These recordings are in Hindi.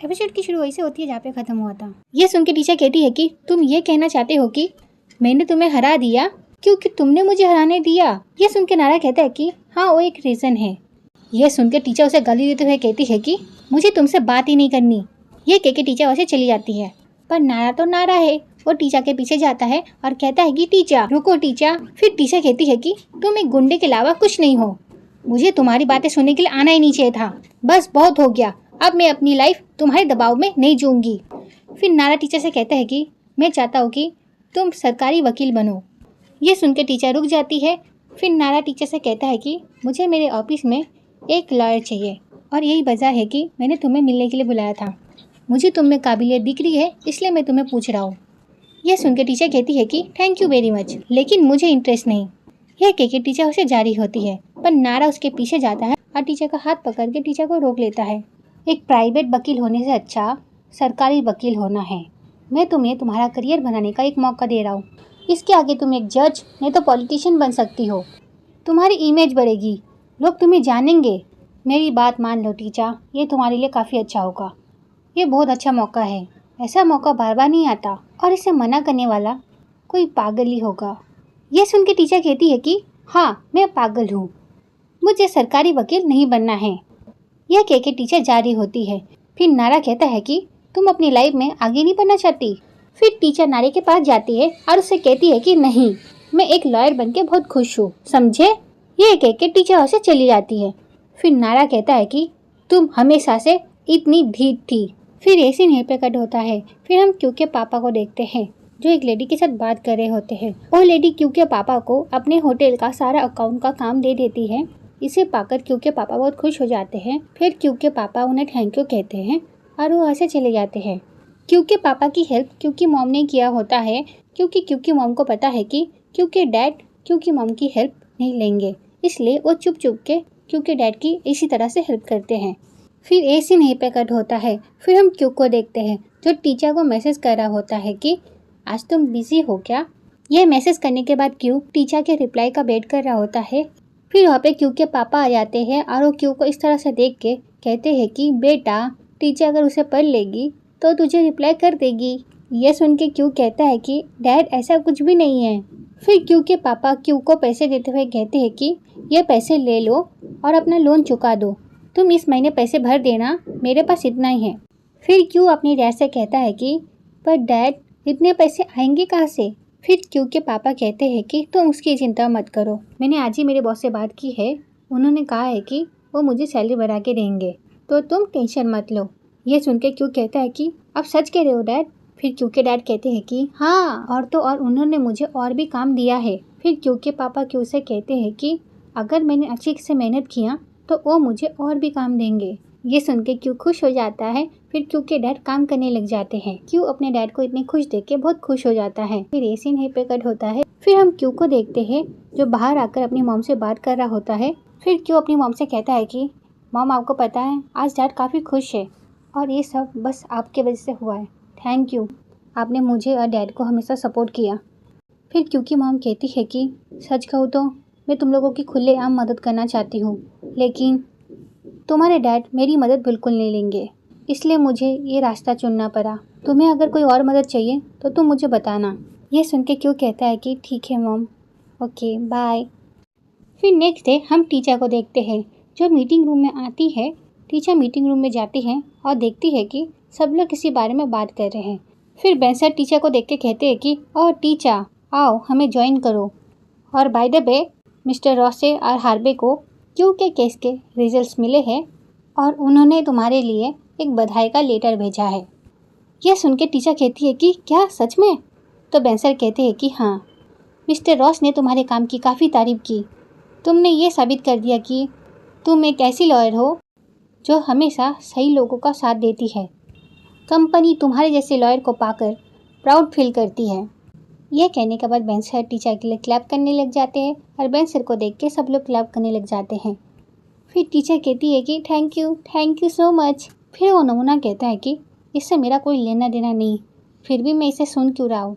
एपिसोड की शुरू वैसे होती है जहाँ पे खत्म हुआ था। ये सुन के टीचर कहती है कि तुम ये कहना चाहते हो कि मैंने तुम्हें हरा दिया क्योंकि तुमने मुझे हराने दिया। ये सुन के नारा कहता है कि हाँ वो एक रीज़न है। यह सुन के टीचर उसे गाली देते हुए कहती है कि मुझे तुमसे बात ही नहीं करनी। ये कह के टीचर वैसे चली जाती है, पर नारा तो नारा है। वो टीचर के पीछे जाता है और कहता है कि टीचर रुको टीचर। फिर टीचर कहती है कि तुम एक गुंडे के अलावा कुछ नहीं हो, मुझे तुम्हारी बातें सुनने के लिए आना ही नहीं चाहिए था। बस बहुत हो गया, अब मैं अपनी लाइफ तुम्हारे दबाव में नहीं जीऊंगी। फिर नारा टीचर से कहता है कि मैं चाहता हूँ कि तुम सरकारी वकील बनो। ये सुन के टीचर रुक जाती है। फिर नारा टीचर से कहता है कि मुझे मेरे ऑफिस में एक लॉयर चाहिए और यही वजह है कि मैंने तुम्हें मिलने के लिए बुलाया था। मुझे तुम में काबिलियत दिख रही है, इसलिए मैं तुम्हें पूछ रहा हूँ। यह सुन के टीचर कहती है कि थैंक यू वेरी मच, लेकिन मुझे इंटरेस्ट नहीं। यह कह के टीचर उसे जारी होती है, पर नारा उसके पीछे जाता है और टीचर का हाथ पकड़ के टीचर को रोक लेता है। एक प्राइवेट वकील होने से अच्छा सरकारी वकील होना है। मैं तुम्हें तुम्हारा करियर बनाने का एक मौका दे रहा हूँ। इसके आगे तुम एक जज नहीं तो पॉलिटिशियन बन सकती हो। तुम्हारी इमेज बढ़ेगी, लोग तुम्हें जानेंगे। मेरी बात मान लो टीचर, ये तुम्हारे लिए काफ़ी अच्छा होगा। ये बहुत अच्छा मौका है, ऐसा मौका बार बार नहीं आता और इसे मना करने वाला कोई पागल ही होगा। यह सुन के टीचर कहती है कि हाँ मैं पागल हूँ, मुझे सरकारी वकील नहीं बनना है। यह कह के टीचर जारी होती है। फिर नारा कहता है कि तुम अपनी लाइफ में आगे नहीं बढ़ना चाहती। फिर टीचर नारे के पास जाती है और उससे कहती है कि नहीं, मैं एक लॉयर बनके बहुत खुश हूँ, समझे। यह कह के टीचर उसे चली जाती है। फिर नारा कहता है कि तुम हमेशा से इतनी ढीठ थी। फिर ऐसे यहीं पे कट होता है। फिर हम क्यू के पापा को देखते हैं जो एक लेडी के साथ बात कर रहे होते हैं। वो लेडी क्यू के पापा को अपने होटल का सारा अकाउंट का काम दे देती है। इसे पाकर क्यू के पापा बहुत खुश हो जाते हैं। फिर क्यू के पापा उन्हें थैंक यू कहते हैं और वो ऐसे चले जाते हैं। क्यू के पापा की हेल्प क्यू की मॉम ने किया होता है, क्योंकि क्यू की मॉम को पता है कि क्यू के डैड क्यू की मॉम की हेल्प नहीं लेंगे, इसलिए वो चुप चुप के क्यू के डैड की इसी तरह से हेल्प करते हैं। फिर ऐसे नहीं पे कट होता है। फिर हम क्यू को देखते हैं जो टीचर को मैसेज कर रहा होता है कि आज तुम बिजी हो क्या। यह मैसेज करने के बाद क्यू टीचर के रिप्लाई का वेट कर रहा होता है। फिर वहाँ पे क्यू के पापा आ जाते हैं और वो क्यू को इस तरह से देख के कहते हैं कि बेटा टीचर अगर उसे पढ़ लेगी तो तुझे रिप्लाई कर देगी। यह सुन के क्यू कहता है कि डैड ऐसा कुछ भी नहीं है। फिर क्यू के पापा क्यू को पैसे देते हुए कहते हैं कि ये पैसे ले लो और अपना लोन चुका दो, तुम इस महीने पैसे भर देना, मेरे पास इतना ही है। फिर क्यू अपने डैड से कहता है कि पर डैड इतने पैसे आएंगे कहाँ से। फिर क्यू के पापा कहते हैं कि तुम उसकी चिंता मत करो, मैंने आज ही मेरे बॉस से बात की है, उन्होंने कहा है कि वो मुझे सैलरी बढ़ा के देंगे, तो तुम टेंशन मत लो। ये सुन के क्यू कहता है कि आप सच कह रहे हो डैड। फिर क्यू के डैड कहते हैं कि हाँ, और तो और उन्होंने मुझे और भी काम दिया है। फिर क्यू के पापा क्यू से कहते हैं कि अगर मैंने अच्छी से मेहनत किया तो वो मुझे और भी काम देंगे। ये सुन के क्यू खुश हो जाता है। फिर क्यू के डैड काम करने लग जाते हैं। क्यू अपने डैड को इतने खुश देख के बहुत खुश हो जाता है। फिर ये सीन पे कट होता है। फिर हम क्यू को देखते हैं जो बाहर आकर अपनी मॉम से बात कर रहा होता है। फिर क्यू अपनी मॉम से कहता है कि मॉम आपको पता है आज डैड काफ़ी खुश है और ये सब बस आपके वजह से हुआ है, थैंक यू, आपने मुझे और डैड को हमेशा सपोर्ट किया। फिर क्यू की मॉम कहती है कि सच कहूँ तो मैं तुम लोगों की खुलेआम मदद करना चाहती हूँ, लेकिन तुम्हारे डैड मेरी मदद बिल्कुल नहीं लेंगे, इसलिए मुझे ये रास्ता चुनना पड़ा। तुम्हें अगर कोई और मदद चाहिए तो तुम मुझे बताना। ये सुन के क्यू कहता है कि ठीक है मॉम, ओके बाय। फिर नेक्स्ट डे हम टीचर को देखते हैं जो मीटिंग रूम में आती है। टीचर मीटिंग रूम में जाती है और देखती है कि सब लोग किसी बारे में बात कर रहे हैं। फिर बेंसर टीचर को देख के कहते हैं कि ओ टीचर आओ हमें ज्वाइन करो। और बाय द वे मिस्टर रॉसे और हार्वे को क्यू के केस के रिजल्ट्स मिले हैं और उन्होंने तुम्हारे लिए एक बधाई का लेटर भेजा है। यह सुन के टीचर कहती है कि क्या सच में। तो बेंसर कहते हैं कि हाँ, मिस्टर रॉस ने तुम्हारे काम की काफ़ी तारीफ की। तुमने ये साबित कर दिया कि तुम एक ऐसी लॉयर हो जो हमेशा सही लोगों का साथ देती है। कंपनी तुम्हारे जैसे लॉयर को पाकर प्राउड फील करती है। यह कहने के बाद बेंसर टीचर के लिए क्लैप करने लग जाते हैं और बेंसर को देख के सब लोग क्लैप करने लग जाते हैं। फिर टीचर कहती है कि थैंक यू सो मच। फिर वो नमूना कहता है कि इससे मेरा कोई लेना देना नहीं, फिर भी मैं इसे सुन क्यों रहा हूँ।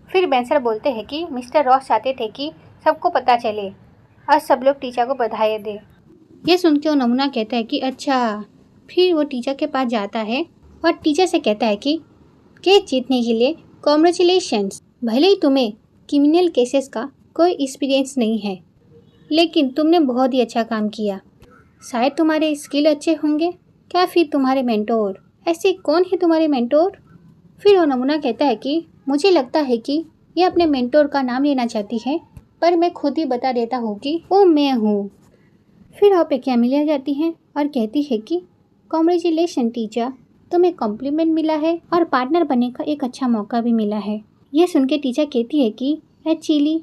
फिर बेंसर बोलते हैं कि मिस्टर रॉस चाहते थे कि सबको पता चले और सब लोग टीचर को बधाई दे। ये सुन के वो नमूना कहता है कि अच्छा। फिर वो टीचर के पास जाता है और टीचर से कहता है कि केस जीतने के लिए कॉन्ग्रेचुलेशंस। भले ही तुम्हें क्रिमिनल केसेस का कोई एक्सपीरियंस नहीं है, लेकिन तुमने बहुत ही अच्छा काम किया। शायद तुम्हारे स्किल अच्छे होंगे, क्या फिर तुम्हारे मेंटोर। ऐसे कौन है तुम्हारे मेंटोर? फिर वो नमूना कहता है कि मुझे लगता है कि ये अपने मेंटोर का नाम लेना चाहती है, पर मैं खुद ही बता देता हूँ कि वो मैं हूँ। फिर वहाँ पे कैमिलिया जाती है और कहती है कि कॉन्ग्रेचुलेशन टीचर, तुम्हें कॉम्प्लीमेंट मिला है और पार्टनर बनने का एक अच्छा मौका भी मिला है। यह सुन के टीचर कहती है कि एक्चुअली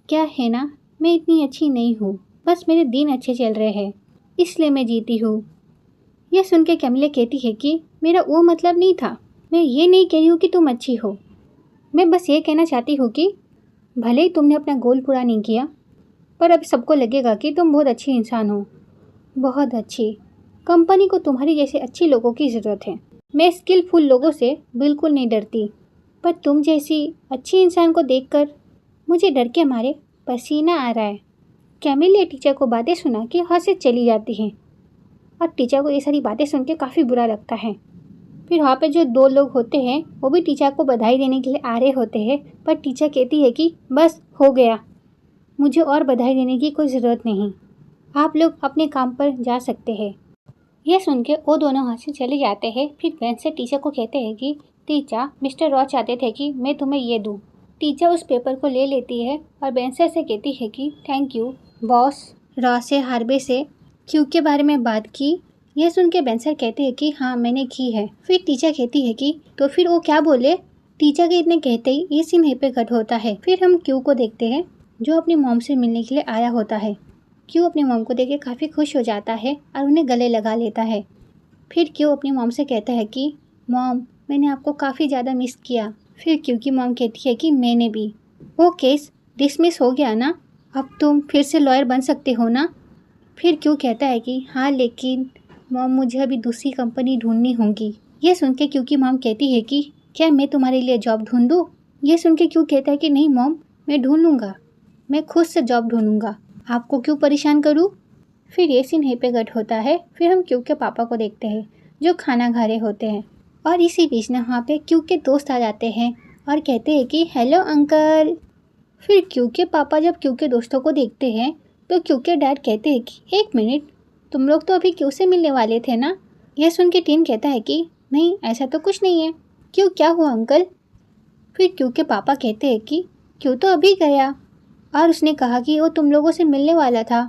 क्या है ना, मैं इतनी अच्छी नहीं हूँ, बस मेरे दिन अच्छे चल रहे हैं, इसलिए मैं जीती हूँ। यह सुन के कैमिलिया कहती है कि मेरा वो मतलब नहीं था, मैं ये नहीं कह रही हूँ कि तुम अच्छी हो, मैं बस ये कहना चाहती हूँ कि भले ही तुमने अपना गोल पूरा नहीं किया, पर अब सबको लगेगा कि तुम बहुत अच्छी इंसान हो, बहुत अच्छी। कंपनी को तुम्हारी जैसे अच्छे लोगों की ज़रूरत है। मैं स्किलफुल लोगों से बिल्कुल नहीं डरती, पर तुम जैसी अच्छी इंसान को देखकर मुझे डर के मारे पसीना आ रहा है। कैमिलिया टीचर को बातें सुना के वहाँ से चली जाती हैं और टीचर को ये सारी बातें सुन के काफ़ी बुरा लगता है। फिर वहाँ पे जो दो लोग होते हैं वो भी टीचर को बधाई देने के लिए आ रहे होते हैं, पर टीचर कहती है कि बस हो गया, मुझे और बधाई देने की कोई ज़रूरत नहीं, आप लोग अपने काम पर जा सकते हैं। यह सुन के वो दोनों वहाँ से चले जाते हैं। फिर बेंच से टीचर को कहते हैं कि टीचर, मिस्टर रॉ चाहते थे कि मैं तुम्हें ये दूँ। टीचर उस पेपर को ले लेती है और बेंसर से कहती है कि थैंक यू बॉस। रॉ से हार्वे से क्यू के बारे में बात की। यह सुन के बेंसर कहते हैं कि हाँ मैंने की है। फिर टीचर कहती है कि तो फिर वो क्या बोले। टीचर के इतने कहते ही ये सीन यहीं पे कट होता है। फिर हम क्यू को देखते हैं जो अपनी मॉम से मिलने के लिए आया होता है। क्यू अपनी मॉम को देख के काफ़ी खुश हो जाता है और उन्हें गले लगा लेता है। फिर क्यू अपनी मॉम से कहता है कि मॉम, मैंने आपको काफ़ी ज़्यादा मिस किया। फिर क्यू की मॉम कहती है कि मैंने भी। वो केस डिसमिस हो गया ना, अब तुम फिर से लॉयर बन सकते हो ना। फिर क्यू कहता है कि हाँ, लेकिन मॉम मुझे अभी दूसरी कंपनी ढूंढनी होगी। ये सुन के क्यू की मॉम कहती है कि क्या मैं तुम्हारे लिए जॉब ढूंढ दूँ। ये सुन के क्यू कहता है कि नहीं मॉम, मैं ढूंढ लूँगा, मैं खुद से जॉब ढूंढूंगा, आपको क्यों परेशान करूँ। फिर ये सीन यहीं पे कट होता है। फिर हम क्यू के पापा को देखते हैं जो खाना खा रहे होते हैं और इसी बीच में वहाँ पे क्यू के दोस्त आ जाते हैं और कहते हैं कि हेलो अंकल। फिर क्यू के पापा जब क्यू के दोस्तों को देखते हैं तो क्यू के डैड कहते हैं कि एक मिनट, तुम लोग तो अभी क्यू से मिलने वाले थे ना। यह सुन के टीन कहता है कि नहीं, ऐसा तो कुछ नहीं है। क्यों, क्या हुआ अंकल। फिर क्यू के पापा कहते हैं कि क्यू तो अभी गया और उसने कहा कि वो तुम लोगों से मिलने वाला था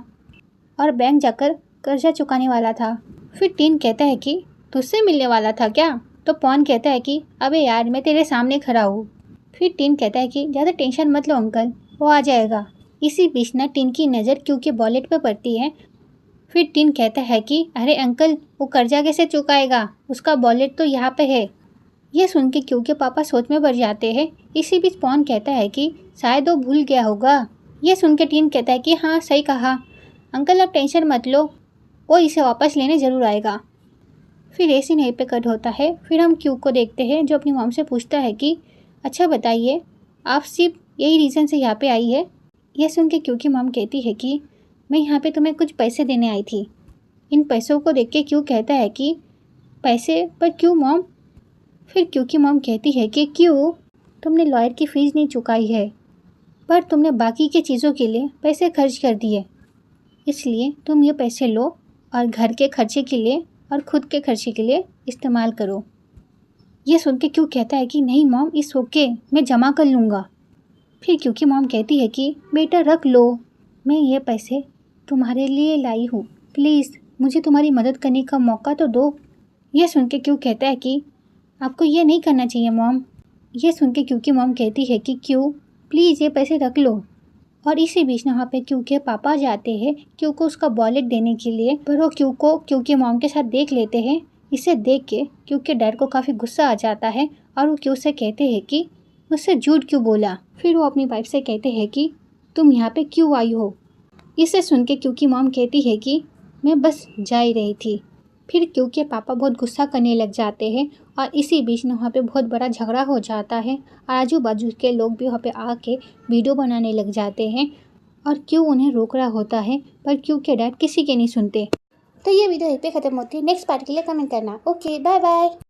और बैंक जाकर कर्जा चुकाने वाला था। फिर टीन कहता है कि तुझसे मिलने वाला था क्या। तो पॉन कहता है कि अबे यार, मैं तेरे सामने खड़ा हूँ। फिर टीन कहता है कि ज़्यादा टेंशन मत लो अंकल, वो आ जाएगा। इसी बीच ना टीन की नज़र क्यू के वॉलेट पर पड़ती है। फिर टीन कहता है कि अरे अंकल, वो कर्जा कैसे चुकाएगा, उसका वॉलेट तो यहाँ पे है। यह सुन के क्यू के पापा सोच में पड़ जाते हैं। इसी बीच पॉन कहता है कि शायद वो भूल गया होगा। यह सुन के टीन कहता है कि हाँ सही कहा अंकल, अब टेंशन मत लो, वो इसे वापस लेने ज़रूर आएगा। फिर ऐसे नहीं पे कट होता है। फिर हम क्यू को देखते हैं जो अपनी मॉम से पूछता है कि अच्छा बताइए, आप सिर्फ यही रीज़न से यहाँ पे आई है। यह सुन के क्यू की मॉम कहती है कि मैं यहाँ पे तुम्हें कुछ पैसे देने आई थी। इन पैसों को देख के क्यू कहता है कि पैसे, पर क्यों मॉम। फिर क्यू की मॉम कहती है कि क्यों, तुमने लॉयर की फ़ीस नहीं चुकाई है, पर तुमने बाकी के चीज़ों के लिए पैसे खर्च कर दिए, इसलिए तुम ये पैसे लो और घर के खर्चे के लिए और ख़ुद के खर्चे के लिए इस्तेमाल करो। ये सुन के क्यों कहता है कि नहीं मॉम, इस ओके, मैं जमा कर लूँगा। फिर क्योंकि मॉम कहती है कि बेटा रख लो, मैं ये पैसे तुम्हारे लिए लाई हूँ, प्लीज़ मुझे तुम्हारी मदद करने का मौका तो दो। ये सुन के क्यों कहता है कि आपको ये नहीं करना चाहिए मॉम। ये सुन के क्योंकि मॉम कहती है कि क्यों, प्लीज़ ये पैसे रख लो। और इसी बीच वहाँ पे क्यू के पापा जाते हैं क्यू को उसका वॉलेट देने के लिए, पर वो क्यू को क्यू के मॉम के साथ देख लेते हैं। इसे देख के क्यू के डैड को काफ़ी गुस्सा आ जाता है और वो क्यू से कहते हैं कि मुझसे झूठ क्यों बोला। फिर वो अपनी वाइफ से कहते हैं कि तुम यहाँ पे क्यों आई हो। इसे सुन के क्यू की मॉम कहती है कि मैं बस जा ही रही थी। फिर क्यू के पापा बहुत गुस्सा करने लग जाते हैं और इसी बीच में वहाँ पे बहुत बड़ा झगड़ा हो जाता है और आजू बाजू के लोग भी वहाँ पे आके वीडियो बनाने लग जाते हैं और क्यू उन्हें रोक रहा होता है, पर क्यू के डैड किसी के नहीं सुनते। तो ये वीडियो यहीं पे ख़त्म होती है। नेक्स्ट पार्ट के लिए कमेंट करना। Okay, bye bye.